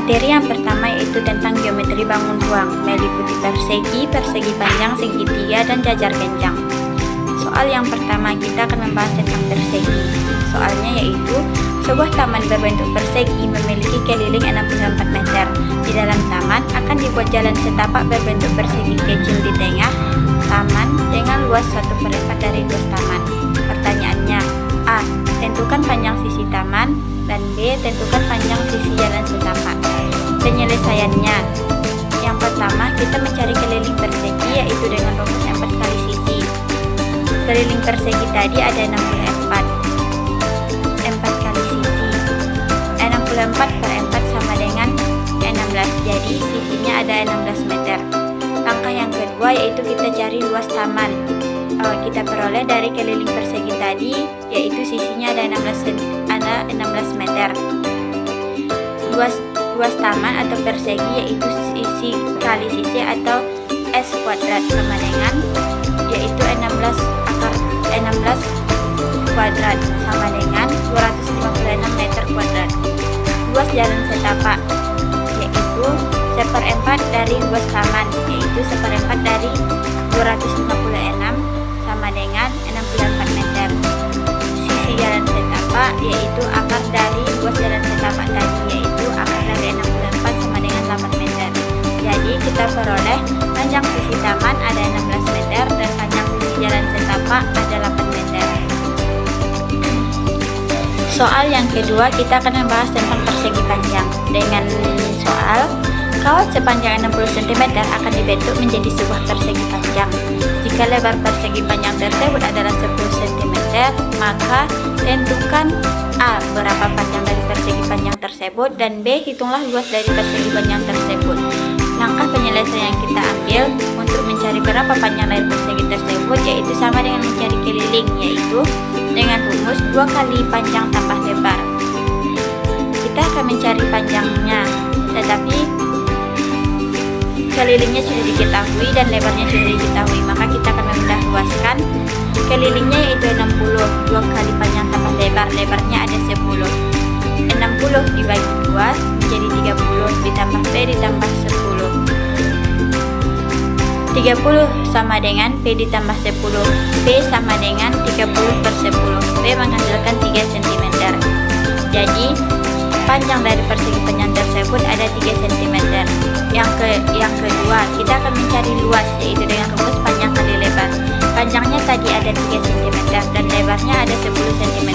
Materi yang pertama yaitu tentang geometri bangun ruang, meliputi persegi, persegi panjang, segitiga, dan jajar genjang. Soal yang pertama kita akan membahas tentang persegi. Soalnya yaitu sebuah taman berbentuk persegi memiliki keliling 64 meter. Di dalam taman akan dibuat jalan setapak berbentuk persegi kecil di tengah taman dengan luas 1/4 dari luas taman. Pertanyaannya, A. Tentukan panjang sisi taman, dan B. Tentukan panjang sisi jalan setapak. Penyelesaiannya, yang pertama kita mencari keliling persegi yaitu dengan rumus 4 kali sisi. Keliling persegi tadi ada 64, 4 kali sisi, 64/4 sama dengan 16, jadi sisinya ada 16 meter. Langkah yang kedua yaitu kita cari luas taman. Kita peroleh dari keliling persegi tadi yaitu sisinya ada 16 meter. Luas taman atau persegi yaitu sisi kali sisi atau S kuadrat sama dengan yaitu 16 kuadrat sama dengan 256 meter kuadrat. Luas jalan setapak yaitu 1/4 dari luas taman yaitu 1/4 dari 256 sama dengan 64 meter. Sisi jalan setapak yaitu akar dari luas jalan setapak tadi yaitu akar dari 64 sama dengan 8 meter. Jadi kita peroleh panjang sisi taman ada 16 meter dan panjang sisi jalan setapak ada 8 meter. Soal yang kedua kita akan membahas tentang persegi panjang. Dengan soal kawat sepanjang 60 cm akan dibentuk menjadi sebuah persegi panjang. Jika lebar persegi panjang tersebut adalah 10 cm, maka tentukan A. Berapa panjang dari persegi panjang tersebut, dan B. Hitunglah luas dari persegi panjang tersebut. Langkah penyelesaian yang kita ambil untuk mencari berapa panjang dari persegi tersebut yaitu sama dengan mencari keliling, yaitu dengan rumus 2 kali panjang tambah lebar. Kita akan mencari panjangnya, tetapi kelilingnya sudah diketahui dan lebarnya sudah diketahui, maka kita akan memindah luaskan kelilingnya yaitu 60. 2 kali panjang tambah lebar, lebarnya ada 10. 60 dibagi 2 menjadi 30 ditambah P ditambah 10. 30 sama dengan P ditambah 10. P sama dengan 30/10. P menghasilkan 3 cm. Jadi panjang dari persegi panjang tersebut ada 3 cm. Yang kedua, kita akan mencari luas yaitu dengan rumus panjang kali lebar. Panjangnya tadi ada 3 cm dan lebarnya ada 10 cm.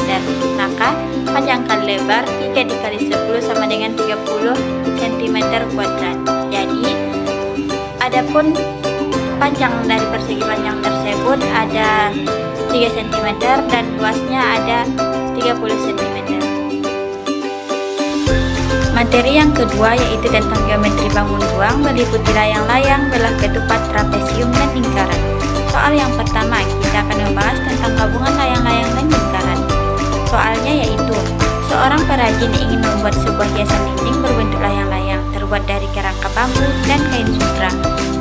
Maka panjang kali lebar 3 dikali 10 sama dengan 30 cm kuadrat. Jadi adapun panjang dari persegi panjang tersebut ada 3 cm dan luasnya ada 30 cm. Materi yang kedua yaitu tentang geometri bangun ruang, meliputi layang-layang, belah ketupat, trapesium, dan lingkaran. Soal yang pertama kita akan membahas tentang gabungan layang-layang dan lingkaran. Soalnya yaitu seorang perajin ingin membuat sebuah hiasan dinding berbentuk layang-layang terbuat dari kerangka bambu dan kain sutra.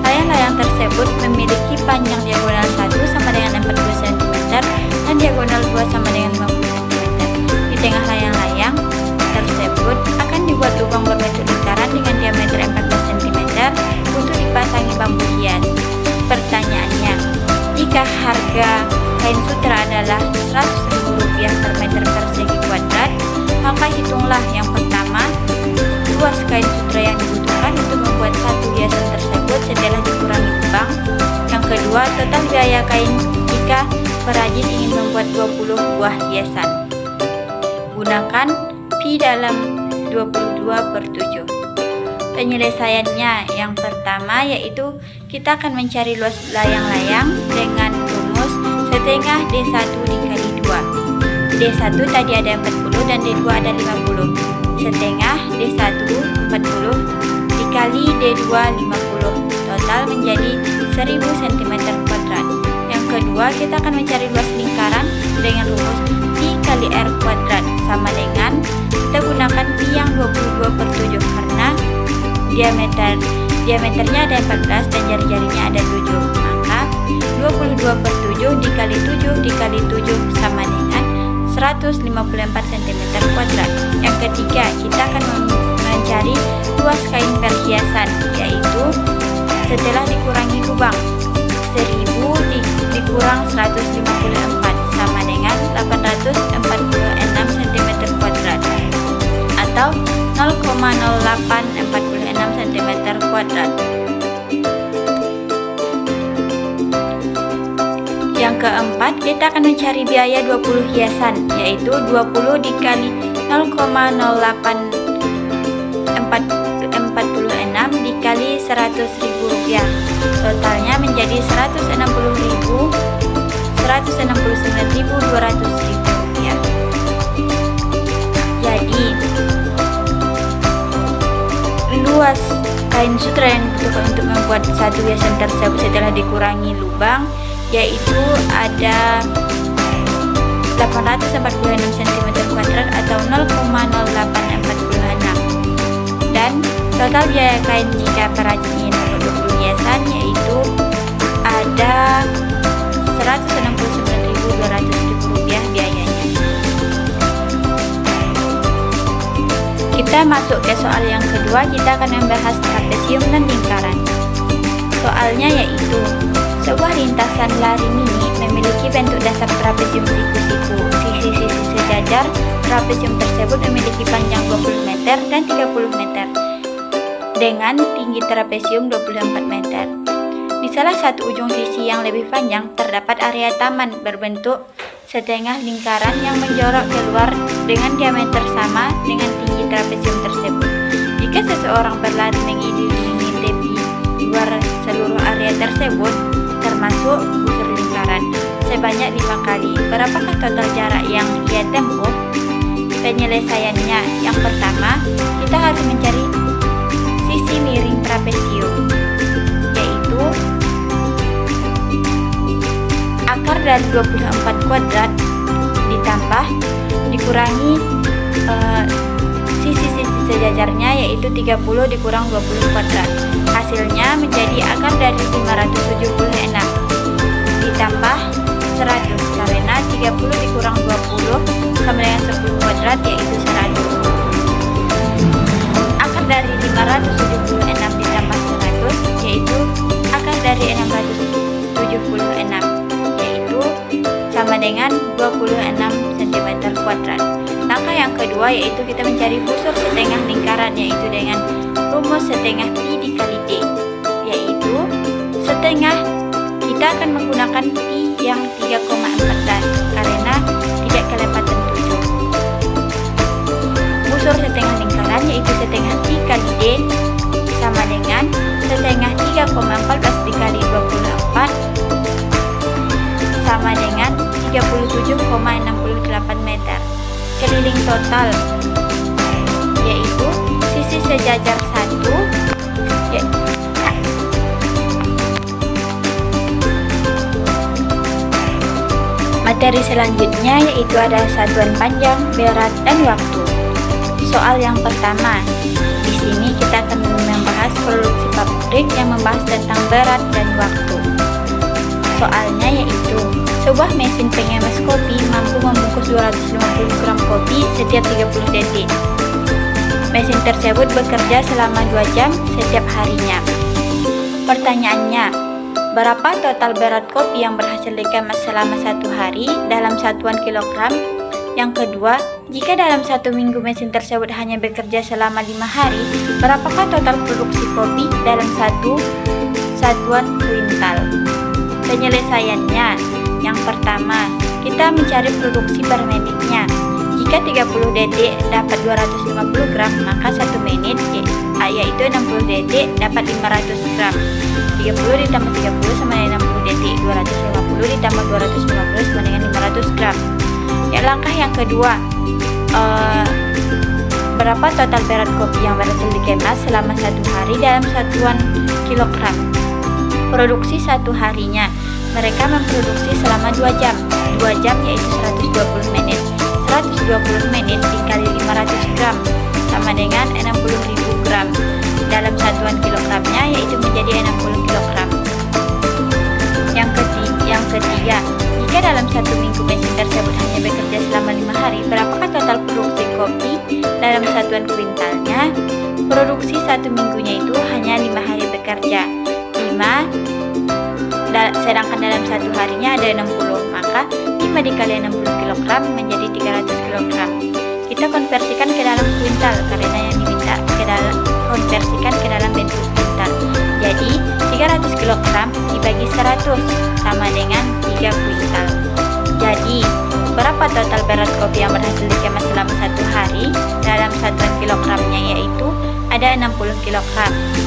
Layang-layang tersebut memiliki panjang diagonal 1 sama dengan 40 cm dan diagonal 2 sama dengan 50 cm. Di tengah layang-layang tersebut akan dibuat lubang berbentuk lingkaran dengan diameter 14 cm untuk dipasangi bambu hias. Pertanyaannya, jika harga kain sutra adalah Rp100.000 per meter persegi kuadrat, maka hitunglah yang pertama luas kain sutra yang dibutuhkan untuk membuat satu hiasan tersebut setelah dikurangi lubang. Yang kedua, total biaya kain jika perajin ingin membuat 20 buah hiasan. Gunakan Pi dalam 22/7. Penyelesaiannya yang pertama yaitu kita akan mencari luas layang-layang dengan rumus setengah D1 dikali 2. D1 tadi ada 40 dan D2 ada 50. Setengah D1 40 dikali D2 50. Total menjadi 1000 cm kuadrat. Yang kedua kita akan mencari luas lingkaran dengan rumus Pi kali R kuadrat sama dengan kita gunakan Pi yang 22/7 karena diameternya ada 14 dan jari-jarinya ada 7. Maka 22/7 dikali 7 dikali 7 sama dengan 154 cm kuadrat. Yang ketiga kita akan mencari luas kain perhiasan, yaitu setelah dikurangi lubang 1000 dikurang 154 sama dengan 846 cm kuadrat atau 0,0846 cm kuadrat. Yang keempat, kita akan mencari biaya 20 hiasan, yaitu 20 dikali 0,0846 dikali 100.000 rupiah. Totalnya menjadi 169.200 rupiah. Jadi luas kain sutra yang dibutuhkan untuk membuat satu hiasan tersebut setelah dikurangi lubang yaitu ada 846 cm kuadrat atau 0,0846, dan total biaya kain jika perajin ingin membuat 20 hiasan yaitu ada 169.200 rupiah biayanya. Kita masuk ke soal yang kedua. Kita akan membahas trapesium dan lingkaran. Soalnya yaitu sebuah lintasan lari mini memiliki bentuk dasar trapesium siku-siku. Sisi-sisi sejajar trapesium tersebut memiliki panjang 20 meter dan 30 meter dengan tinggi trapesium 24 meter. Di salah satu ujung sisi yang lebih panjang terdapat area taman berbentuk setengah lingkaran yang menjorok keluar dengan diameter sama dengan tinggi trapesium tersebut. Jika seseorang berlari mengelilingi tepi luar seluruh area tersebut, termasuk busur lingkaran, sebanyak 5 kali, berapakah total jarak yang ia tempuh? Penyelesaiannya, yang pertama, kita harus mencari sisi miring trapesium, yaitu akar dari 24 kuadrat ditambah dikurangi sisi-sisi sejajarnya yaitu 30 dikurang 20 kuadrat. Hasilnya menjadi akar dari 576 ditambah 100 karena 30 dikurang 20 sama dengan 10 kuadrat yaitu 100. Akar dari 576 ditambah 100 yaitu akar dari 676 sama dengan 26 cm kuadrat. Langkah yang kedua yaitu kita mencari busur setengah lingkaran, yaitu dengan rumus setengah pi dikali d, yaitu setengah kita akan menggunakan pi yang 3,14 karena tidak kelewatan 7. Busur setengah lingkaran yaitu setengah pi kali d sama dengan setengah 3,14 dikali 24 sama dengan 37,68 meter. Keliling total yaitu sisi sejajar 1 materi selanjutnya yaitu ada satuan panjang, berat, dan waktu. Soal yang pertama, di sini kita akan membahas produksi pabrik yang membahas tentang berat dan waktu. Soalnya yaitu sebuah mesin pengemas kopi mampu membungkus 250 gram kopi setiap 30 detik. Mesin tersebut bekerja selama 2 jam setiap harinya. Pertanyaannya, berapa total berat kopi yang berhasil dikemas selama 1 hari dalam satuan kilogram? Yang kedua, jika dalam 1 minggu mesin tersebut hanya bekerja selama 5 hari, berapakah total produksi kopi dalam satu satuan kuintal? Penyelesaiannya, yang pertama, kita mencari produksi per menitnya. Jika 30 detik dapat 250 gram, maka 1 menit yaitu 60 detik dapat 500 gram. 30 ditambah 30 sama dengan 60 detik, 250 ditambah 250 sama dengan 500 gram. Ya, langkah yang kedua, berapa total berat kopi yang berhasil dikemas selama 1 hari dalam satuan kilogram? Produksi 1 harinya, mereka memproduksi selama 2 jam. 2 jam yaitu 120 menit. 120 menit dikali 500 gram sama dengan 60.000 gram. Dalam satuan kilogramnya yaitu menjadi 60 kilogram. Yang ketiga, jika dalam 1 minggu mesin tersebut hanya bekerja selama 5 hari, berapakah total produksi kopi dalam satuan kuintalnya? produksi satu minggunya itu hanya 5 hari bekerja. 5, sedangkan dalam satu harinya ada 60, maka 5 dikali 60 kg menjadi 300 kg. Kita konversikan ke dalam kuintal karena yang diminta konversikan ke dalam bentuk kuintal. Jadi 300 kg dibagi 100 sama dengan 3 kuintal. Jadi berapa total berat kopi yang berhasil dikemas selama satu hari? Dalam satuan kilogramnya yaitu ada 60 kg.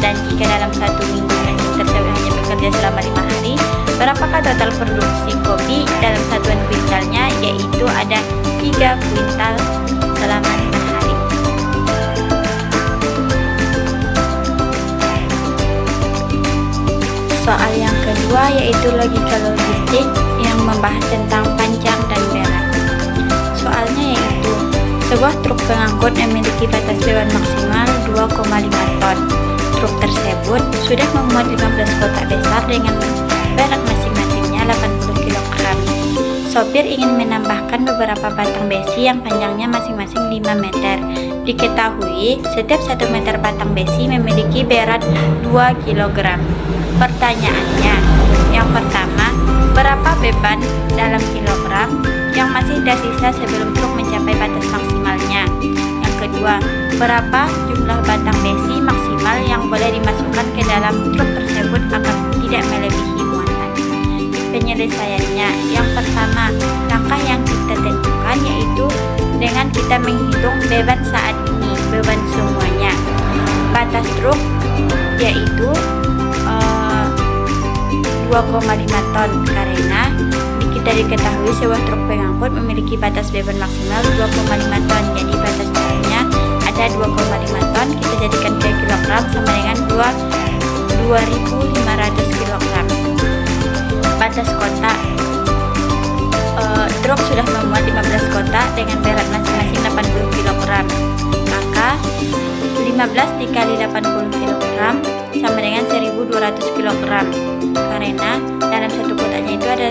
Dan jika dalam satu minggu mesin tersebut hanya bekerja selama 5 hari, berapakah total produksi kopi dalam satuan kuintalnya? Yaitu ada 3 kuintal selama 5 hari. Soal yang kedua yaitu logika logistik yang membahas tentang panjang dan berat. Soalnya yaitu sebuah truk pengangkut memiliki batas beban maksimal 2,5 ton. Truk tersebut sudah memuat 15 kotak besar dengan berat masing-masingnya 80 kg. Sopir ingin menambahkan beberapa batang besi yang panjangnya masing-masing 5 meter. Diketahui setiap 1 meter batang besi memiliki berat 2 kg. Pertanyaannya, yang pertama, berapa beban dalam kilogram yang masih tersisa sebelum truk mencapai batas maksimalnya? Yang kedua, berapa jumlah batang besi maksimal yang boleh dimasukkan ke dalam truk tersebut agar tidak melebihi muatan? Penyelesaiannya, yang pertama, langkah yang kita tentukan yaitu dengan kita menghitung beban saat ini, beban semuanya. Batas truk yaitu 2,5 ton karena kita diketahui sebuah truk pengangkut memiliki batas beban maksimal 2,5 ton. Jadi batas truknya ada 2,5 ton, kita jadikan ke kilogram sama dengan 2.500 kilogram. Batas kotak, truk sudah memuat 15 kotak dengan berat masing-masing 80 kg, maka 15 dikali 80 kg sama dengan 1.200 kg karena dalam satu kotaknya itu ada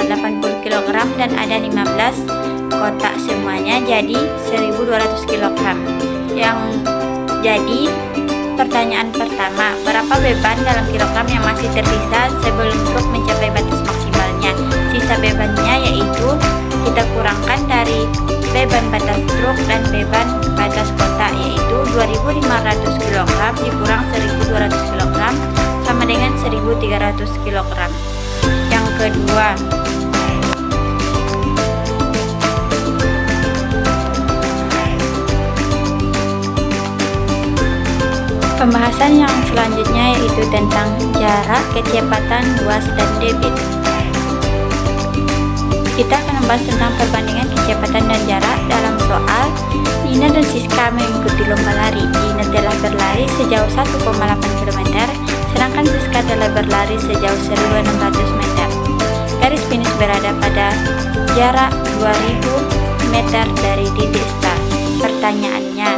80 kg dan ada 15 kotak semuanya, jadi 1.200 kg. Yang jadi pertanyaan pertama, berapa beban dalam kilogram yang masih tersisa sebelum truk mencapai batas maksimalnya? Sisa bebannya yaitu kita kurangkan dari beban batas truk dan beban batas kotak yaitu 2.500 kg dikurang 1.200 kg sama dengan 1.300 kg. Yang kedua, pembahasan yang selanjutnya yaitu tentang jarak, kecepatan, luas, dan debit. Kita akan membahas tentang perbandingan kecepatan dan jarak dalam soal Dina dan Siska mengikuti lomba lari. Dina telah berlari sejauh 1,8 km, sedangkan Siska telah berlari sejauh 1.600 meter. Garis finish berada pada jarak 2.000 meter dari titik start. Pertanyaannya,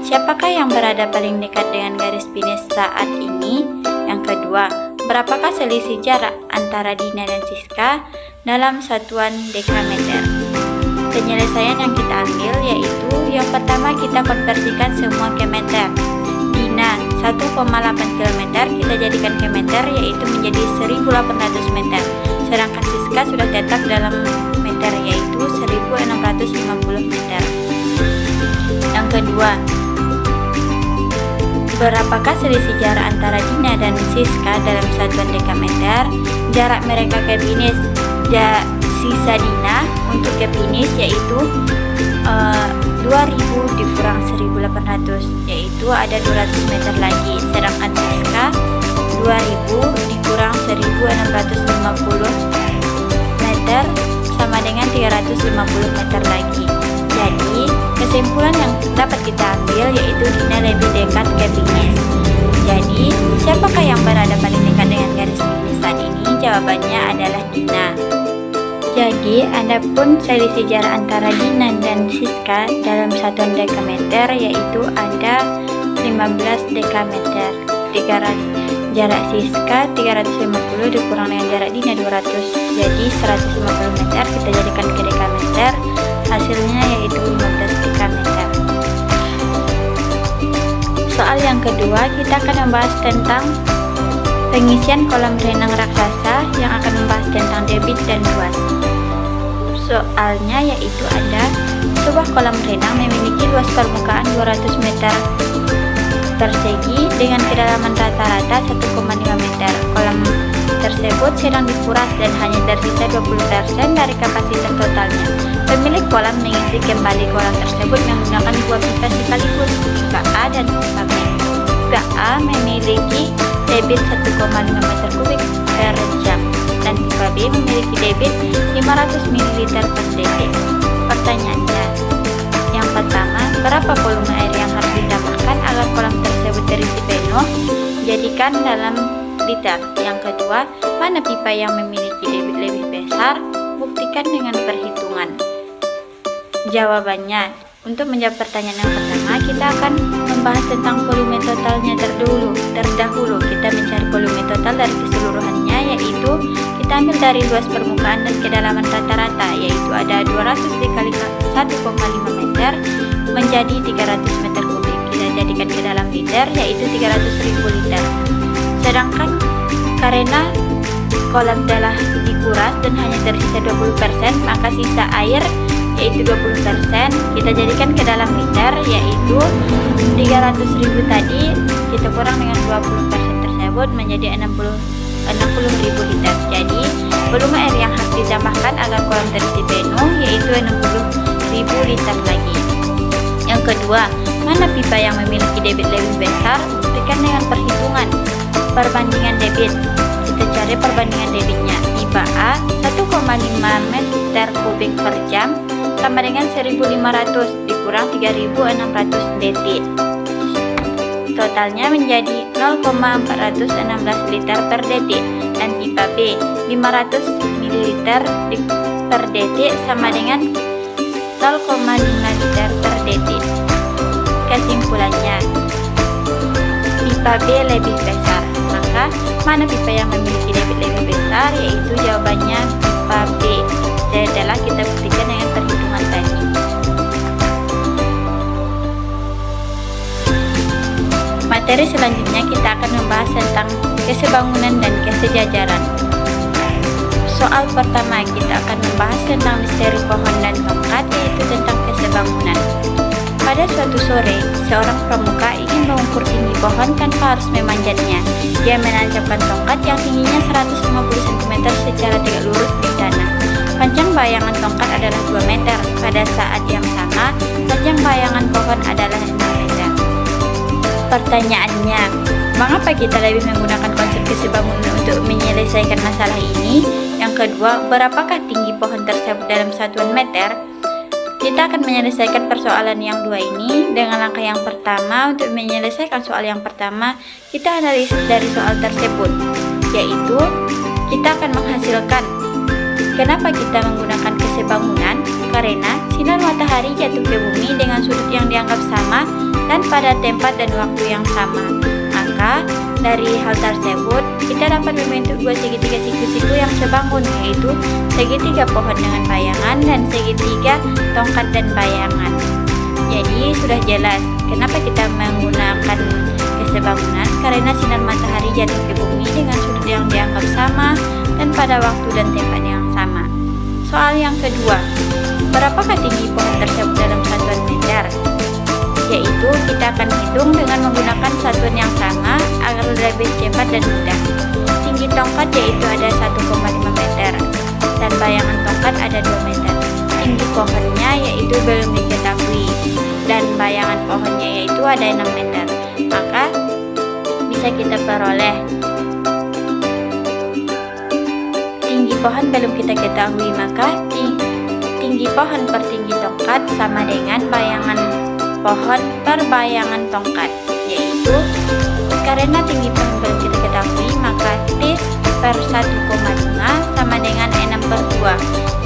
siapakah yang berada paling dekat dengan garis finish saat ini? Yang kedua, berapakah selisih jarak antara Dina dan Siska dalam satuan dekameter? Penyelesaian yang kita ambil yaitu yang pertama kita konversikan semua ke meter. Dina 1,8 km kita jadikan ke meter yaitu menjadi 1.800 meter. Sedangkan Siska sudah tetap dalam meter yaitu 1.650 meter. Yang kedua, berapakah selisih jarak antara Dina dan Siska dalam satuan dekameter? Jarak mereka ke finish, sisa Dina untuk ke finish yaitu 2000 dikurang 1800 yaitu ada 200 meter lagi. Sedangkan Siska 2000 dikurang 1650 meter sama dengan 350 meter lagi. Jadi kesimpulan yang dapat kita ambil yaitu Dina lebih dekat ke finish. Jadi siapakah yang berada paling dekat dengan garis finish saat ini? Jawabannya adalah Dina. Jadi adapun selisih jarak antara Dina dan Siska dalam satuan dekameter yaitu ada 15 dekameter. Jarak Siska 350 dikurang dengan jarak Dina 200, jadi 150 meter kita jadikan ke dekameter, hasilnya yaitu 15 dekameter. Soal yang kedua, kita akan membahas tentang pengisian kolam renang raksasa yang akan membahas tentang debit dan luas. Soalnya yaitu ada sebuah kolam renang memiliki luas permukaan 200 meter persegi dengan kedalaman rata-rata 1,5 meter. Kolam tersebut sedang dikuras dan hanya tersisa 20% dari kapasitas totalnya. Pemilik kolam mengisi kembali kolam tersebut menggunakan dua pipa sekaligus, pipa A dan pipa B. Pipa A memiliki debit 1,5 meter kubik per jam dan pipa B memiliki debit 500 ml per detik. Pertanyaannya, yang pertama, berapa volume air yang harus ditambahkan agar kolam tersebut terisi penuh? Jadikan dalam liter. Yang kedua, mana pipa yang memiliki debit lebih besar? Buktikan dengan perhitungan. Jawabannya, untuk menjawab pertanyaan yang pertama, kita akan membahas tentang volume totalnya terdahulu. Kita mencari volume total dari keseluruhannya, yaitu kita ambil dari luas permukaan dan kedalaman rata-rata, yaitu ada 200 dikali 1,5 meter menjadi 300 meter kubik. Kita jadikan ke dalam liter, yaitu 300.000 liter. Sedangkan karena kolam telah dikuras dan hanya tersisa 20%, maka sisa air yaitu 20% kita jadikan ke dalam liter, yaitu 300.000 tadi kita kurang dengan 20% tersebut menjadi 60.000 liter. Jadi volume air yang harus ditambahkan agar kolam terisi penuh yaitu 60.000 liter lagi. Yang kedua, mana pipa yang memiliki debit lebih besar? Buktikan dengan perhitungan. Perbandingan debit, kita cari perbandingan debitnya. Pipa A 1,5 meter kubik per jam sama dengan 1500 dikurang 3600 detik. Totalnya menjadi 0,416 liter per detik. Dan pipa B 500 ml per detik sama dengan 0,5 liter per detik. Kesimpulannya, pipa B lebih besar. Maka mana pipa yang memiliki debit lebih besar? Yaitu jawabannya pipa B. Setelah kita buktikan dengan perhitungan tadi. Materi selanjutnya kita akan membahas tentang kesebangunan dan kesejajaran. Soal pertama kita akan membahas tentang misteri pohon dan tongkat, yaitu tentang kesebangunan. Pada suatu sore, seorang pramuka ingin mengukur tinggi pohon tanpa harus memanjatnya. Dia menancapkan tongkat yang tingginya 150 cm secara tegak lurus di tanah. Panjang bayangan tongkat adalah 2 meter. Pada saat yang sama, panjang bayangan pohon adalah 6 meter. Pertanyaannya, mengapa kita lebih menggunakan konsep kesebangunan untuk menyelesaikan masalah ini? Yang kedua, berapakah tinggi pohon tersebut dalam satuan meter? Kita akan menyelesaikan persoalan yang dua ini dengan langkah yang pertama. Untuk menyelesaikan soal yang pertama, kita analisis dari soal tersebut, yaitu kita akan menghasilkan kenapa kita menggunakan kesebangunan. Karena sinar matahari jatuh ke bumi dengan sudut yang dianggap sama dan pada tempat dan waktu yang sama. Maka dari hal tersebut kita dapat membentuk dua segitiga siku-siku yang sebangun, yaitu segitiga pohon dengan bayangan dan segitiga tongkat dan bayangan. Jadi sudah jelas kenapa kita menggunakan kesebangunan, karena sinar matahari jatuh ke bumi dengan sudut yang dianggap sama dan pada waktu dan tempat yang sama. Soal yang kedua, berapakah tinggi pohon tersebut dalam satuan meter? Yaitu kita akan hitung dengan menggunakan satuan yang sama agar lebih cepat dan mudah. Tinggi tongkat yaitu ada 1,5 meter dan bayangan tongkat ada 2 meter. Tinggi pohonnya yaitu belum diketahui dan bayangan pohonnya yaitu ada 6 meter. Maka bisa kita peroleh tinggi pohon belum kita ketahui, maka tinggi pohon per tinggi tongkat sama dengan bayangan pohon per bayangan tongkat, yaitu karena tinggi pohon belum kita ketahui, maka T per 1,5 sama dengan 6/2.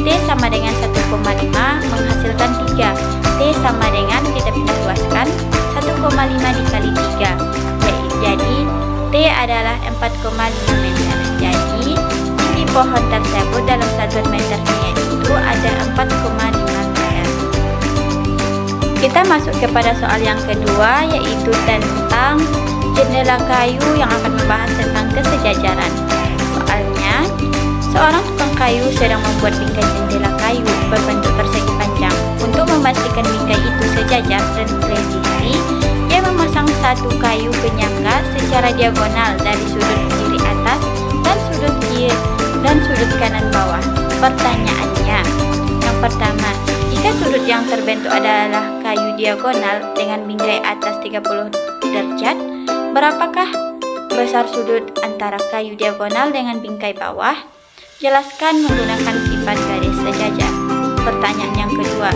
T sama dengan 1,5 menghasilkan 3. T sama dengan, kita pindah luaskan, 1,5 dikali 3. Jadi T adalah 4,5 meter. Jadi tinggi pohon tersebut dalam satuan meternya itu ada 4,5 meter. Kita masuk kepada soal yang kedua, yaitu tentang jendela kayu yang akan membahas tentang kesejajaran. Soalnya, seorang tukang kayu sedang membuat bingkai jendela kayu berbentuk persegi panjang. Untuk memastikan bingkai itu sejajar dan presisi, ia memasang satu kayu penyangga secara diagonal dari sudut kiri atas dan sudut kanan bawah. Pertanyaannya, yang pertama, jika sudut yang terbentuk adalah kayu diagonal dengan bingkai atas 30 derajat, berapakah besar sudut antara kayu diagonal dengan bingkai bawah? Jelaskan menggunakan sifat garis sejajar. Pertanyaan yang kedua,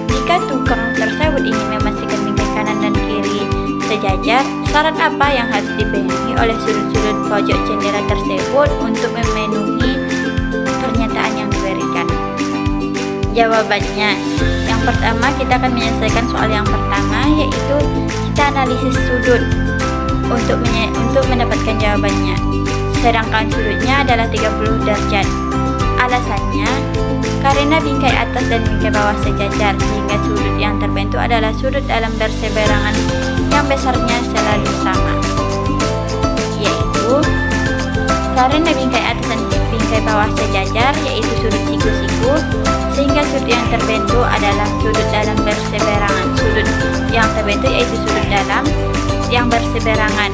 jika tukang tersebut ingin memastikan bingkai kanan dan kiri sejajar, syarat apa yang harus dipenuhi oleh sudut-sudut pojok jendela tersebut untuk memenuhi pernyataan yang diberikan? Jawabannya, yang pertama kita akan menyelesaikan soal yang pertama, yaitu kita analisis sudut untuk mendapatkan jawabannya. Sedangkan sudutnya adalah 30 derajat. Alasannya, karena bingkai atas dan bingkai bawah sejajar, sehingga sudut yang terbentuk adalah sudut dalam berseberangan yang besarnya selalu sama, yaitu karena bingkai atas dan bingkai bawah sejajar, yaitu sudut siku-siku, sehingga sudut yang terbentuk adalah sudut dalam berseberangan. Sudut yang terbentuk yaitu sudut dalam yang berseberangan,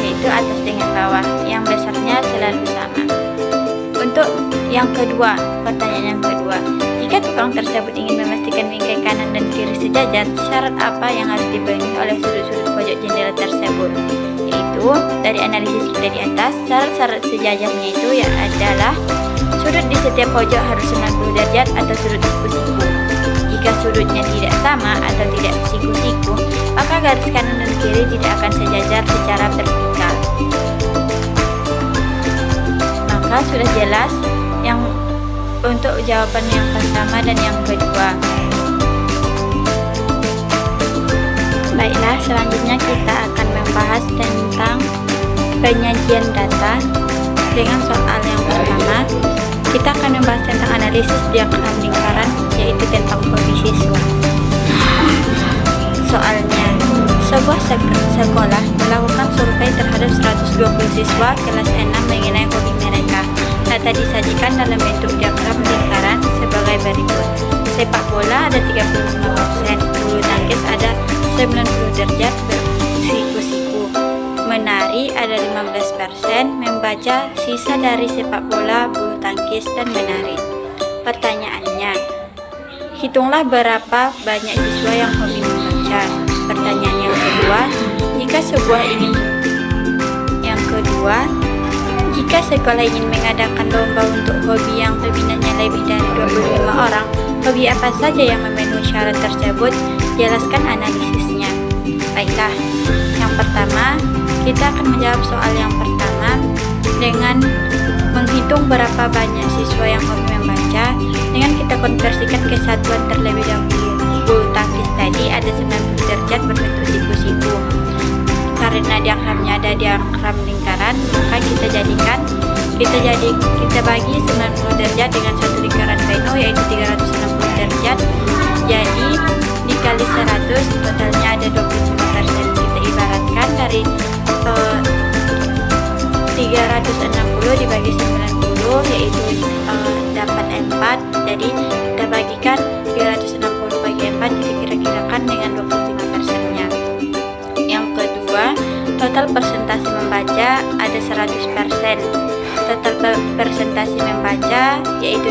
yaitu atas dengan bawah, yang besarnya selalu sama. Untuk yang kedua, pertanyaan yang kedua, jika tukang tersebut ingin memastikan bingkai kanan dan kiri sejajar, syarat apa yang harus dipenuhi oleh sudut-sudut pojok jendela tersebut? Yaitu, dari analisis kita di atas, syarat-syarat sejajarnya itu adalah sudut di setiap pojok harus 90 derajat atau sudut siku-siku. Jika sudutnya tidak sama atau tidak siku-siku, maka garis kanan dan kiri tidak akan sejajar secara vertikal. Maka sudah jelas yang untuk jawaban yang pertama dan yang kedua. Baiklah, selanjutnya kita akan membahas tentang penyajian data. Dengan soal yang pertama, kita akan membahas tentang analisis diagram lingkaran, yaitu tentang hobi siswa. Soalnya, sebuah sekolah melakukan survei terhadap 120 siswa kelas 6 mengenai hobi mereka. Data disajikan dalam bentuk diagram lingkaran sebagai berikut. Sepak bola ada 35%, bulu tangkis ada 90 derajat bersiku-siku, menari ada 15%, membaca sisa dari sepak bola, bulu tangkis, dan menari. Pertanyaannya, hitunglah berapa banyak siswa yang hobi membaca. Pertanyaan yang kedua, jika sekolah ingin mengadakan lomba untuk hobi yang peminatnya lebih dari 25 orang, hobi apa saja yang memenuhi syarat tersebut? Jelaskan analisisnya. Baiklah, yang pertama, kita akan menjawab soal yang pertama dengan menghitung berapa banyak siswa yang hobi membaca dengan kita konversikan ke satuan terlebih dahulu. Bulu tangkis tadi ada 90 derajat berbentuk siku-siku. Karena diagramnya ada diagram lingkaran, maka kita bagi 90 derajat dengan satu lingkaran penuh, yaitu 360 derajat. Jadi dikali 100, totalnya ada 25%. Kita ibaratkan dari 360 dibagi 90, yaitu dapat 4. Jadi kita bagikan 360 bagi 4, kita kira-kirakan dengan 25%-nya. Yang kedua, total persentase membaca ada 100%. Total persentase membaca, yaitu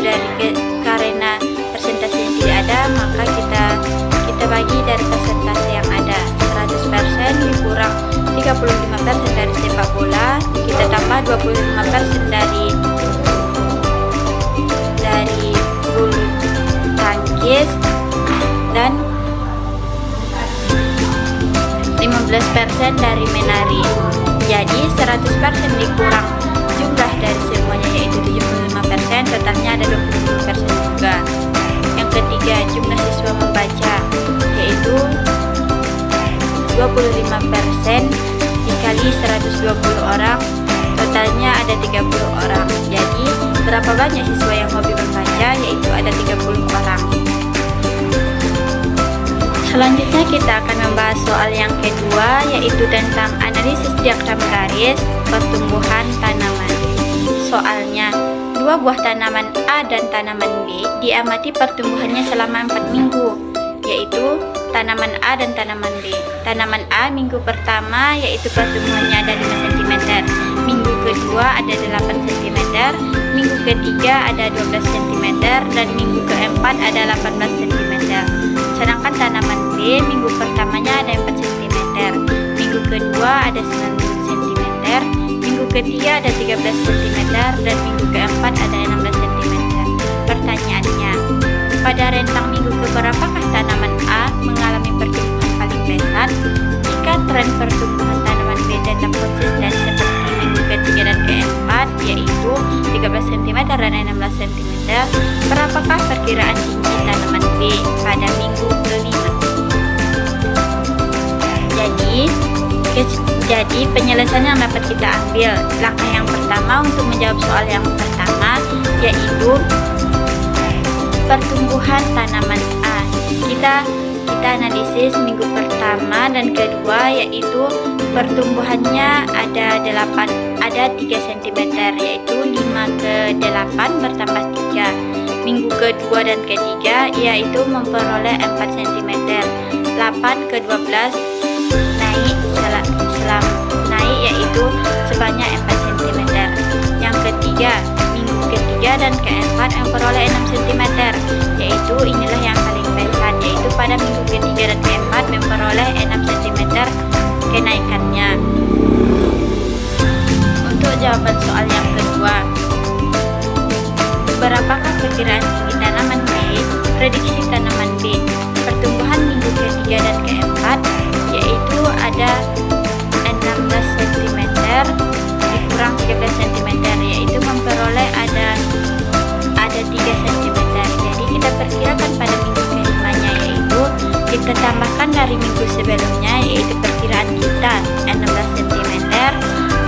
karena persentase yang tidak ada, maka kita bagi dari persentase yang ada. 100% dikurang 35% dari sepak bola, kita tambah 25% dari bulu tangkis, dan 15% dari menari. Jadi 100% dikurang jumlah dari semuanya, yaitu 75%, totalnya ada 25% juga. Yang ketiga, jumlah siswa membaca, yaitu 25% dikali 120 orang, totalnya ada 30 orang. Jadi berapa banyak siswa yang hobi membaca? Yaitu ada 30 orang. Selanjutnya kita akan membahas soal yang kedua, yaitu tentang analisis diagram garis pertumbuhan tanaman. Soalnya, dua buah tanaman A dan tanaman B diamati pertumbuhannya selama 4 minggu, yaitu tanaman A dan tanaman B. Tanaman A minggu pertama yaitu pertumbuhannya ada 5 cm, minggu kedua ada 8 cm, minggu ketiga ada 12 cm, dan minggu keempat ada 18 cm. Sedangkan tanaman B minggu pertamanya ada 4 cm, minggu kedua ada 9 cm, minggu ketiga ada 13 cm, dan minggu keempat ada 16 cm. Pertanyaannya, pada rentang minggu keberapakah tanaman A mengalami pertumbuhan paling pesat? Jika tren pertumbuhan tanaman B tetap konsisten seperti minggu ketiga dan keempat, yaitu 13 cm dan 16 cm, berapakah perkiraan tinggi tanaman B pada minggu kelima? Jadi penyelesaian yang dapat kita ambil, langkah yang pertama untuk menjawab soal yang pertama yaitu pertumbuhan tanaman A. Kita analisis minggu pertama dan kedua, yaitu pertumbuhannya ada 3 cm, yaitu 5 ke 8 bertambah 3. Minggu kedua dan ketiga yaitu memperoleh 4 cm. 8 ke 12 naik yaitu sebanyak 4 cm. Yang ketiga, minggu ketiga dan keempat memperoleh 6 cm, yaitu inilah yang paling pesat, yaitu pada minggu ketiga dan keempat memperoleh 6 cm kenaikannya. Untuk jawaban soal yang kedua, berapakah perkiraan tinggi tanaman B? Prediksi tanaman B pertumbuhan minggu ketiga dan keempat yaitu ada 16 cm dikurang 13 cm, yaitu memperoleh ada 3 cm. Jadi kita perkirakan pada minggu kelimanya, yaitu kita tambahkan dari minggu sebelumnya, yaitu perkiraan kita 16 cm,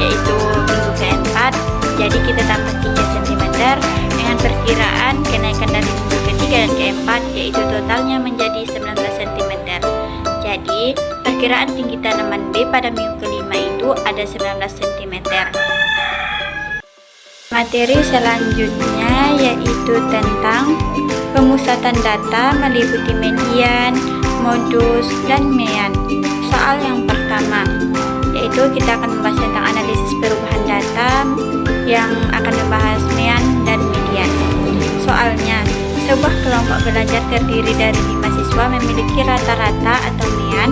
yaitu minggu keempat, jadi kita tambah 3 cm dengan perkiraan kenaikan dari minggu ketiga dan keempat, yaitu totalnya menjadi 19 cm. Jadi perkiraan tinggi tanaman B pada minggu kelima itu ada 19 cm. Materi selanjutnya yaitu tentang pemusatan data meliputi median, modus, dan mean. Soal yang pertama yaitu kita akan membahas tentang analisis perubahan data yang akan membahas mean dan median. Soalnya, sebuah kelompok belajar terdiri dari 5 siswa memiliki rata-rata atau mean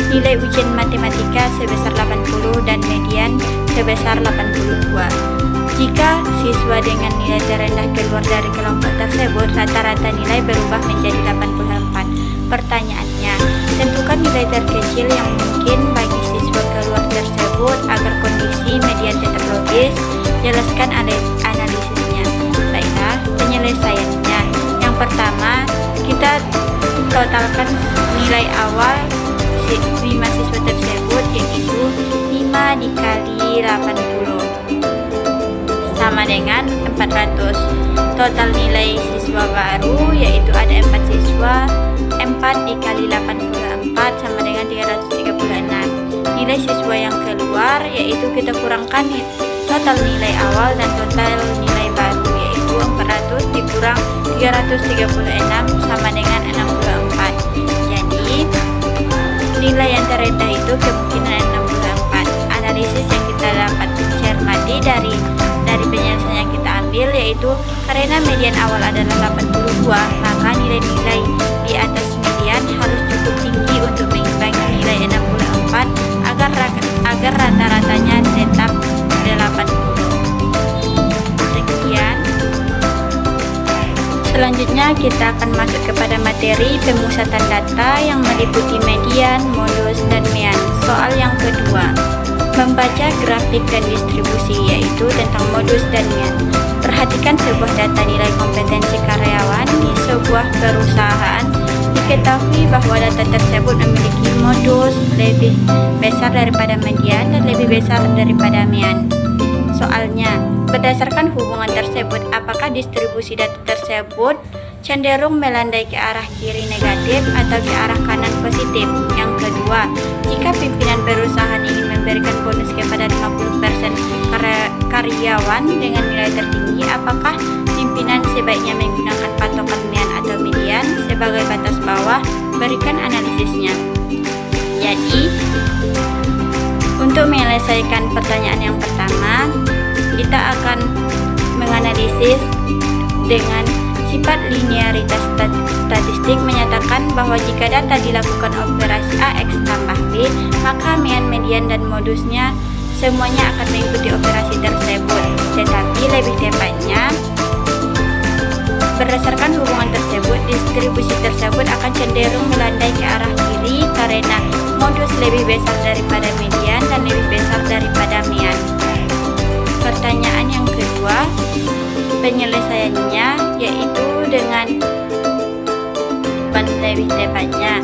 nilai ujian matematika sebesar 80 dan median sebesar 82. Jika siswa dengan nilai terendah keluar dari kelompok tersebut, rata-rata nilai berubah menjadi 84. Pertanyaannya, tentukan nilai terkecil yang mungkin bagi siswa keluar tersebut agar kondisi median tetap logis. Jelaskan analisisnya. Baiklah, penyelesaiannya. Yang pertama, kita totalkan nilai awal 5 siswa tersebut, yaitu 5 dikali 80 sama dengan 400. Total nilai siswa baru yaitu ada 4 siswa, 4 dikali 84 sama dengan 336. Nilai siswa yang keluar yaitu kita kurangkan total nilai awal dan total nilai baru, yaitu 400 dikurang 336 sama dengan 64. Jadi nilai yang terendah itu kemungkinan 64. Analisis yang kita dapat cermati dari penyelesaian yang kita ambil yaitu karena median awal adalah 82, maka nilai-nilai di atas median harus cukup tinggi untuk mengimbangi nilai 64 agar rata-ratanya tetap 80. Sekian. Selanjutnya kita akan masuk kepada materi pemusatan data yang meliputi median, modus, dan mean. Soal yang kedua, membaca grafik dan distribusi, yaitu tentang modus dan mean. Perhatikan sebuah data nilai kompetensi karyawan di sebuah perusahaan. Diketahui bahwa data tersebut memiliki modus lebih besar daripada median dan lebih besar daripada mean. Soalnya, berdasarkan hubungan tersebut, apakah distribusi data tersebut cenderung melandai ke arah kiri negatif atau ke arah kanan positif? positif. Yang kedua, jika pimpinan perusahaan ingin memberikan bonus kepada 50% karyawan dengan nilai tertinggi, apakah pimpinan sebaiknya menggunakan patokan mean atau median sebagai batas bawah? Berikan analisisnya. Jadi, untuk menyelesaikan pertanyaan yang pertama, kita akan menganalisis dengan sifat linearitas statistik menyatakan bahwa jika data dilakukan operasi A X tambah B, maka mean, median, dan modusnya semuanya akan mengikuti operasi tersebut. Tetapi lebih tepatnya, berdasarkan hubungan tersebut, distribusi tersebut akan cenderung melandai ke arah kiri karena modus lebih besar daripada median dan lebih besar daripada mean. Pertanyaan yang kedua, penyelesaiannya yaitu dengan lebih tepatnya,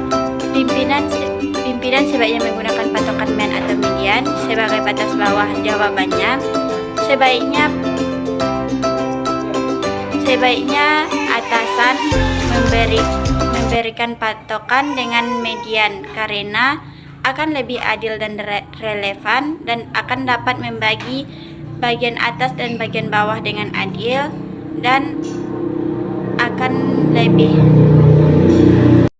pimpinan sebaiknya menggunakan patokan mean atau median sebagai batas bawah. Jawabannya, sebaiknya atasan memberikan patokan dengan median karena akan lebih adil dan relevan dan akan dapat membagi bagian atas dan bagian bawah dengan adil dan akan lebih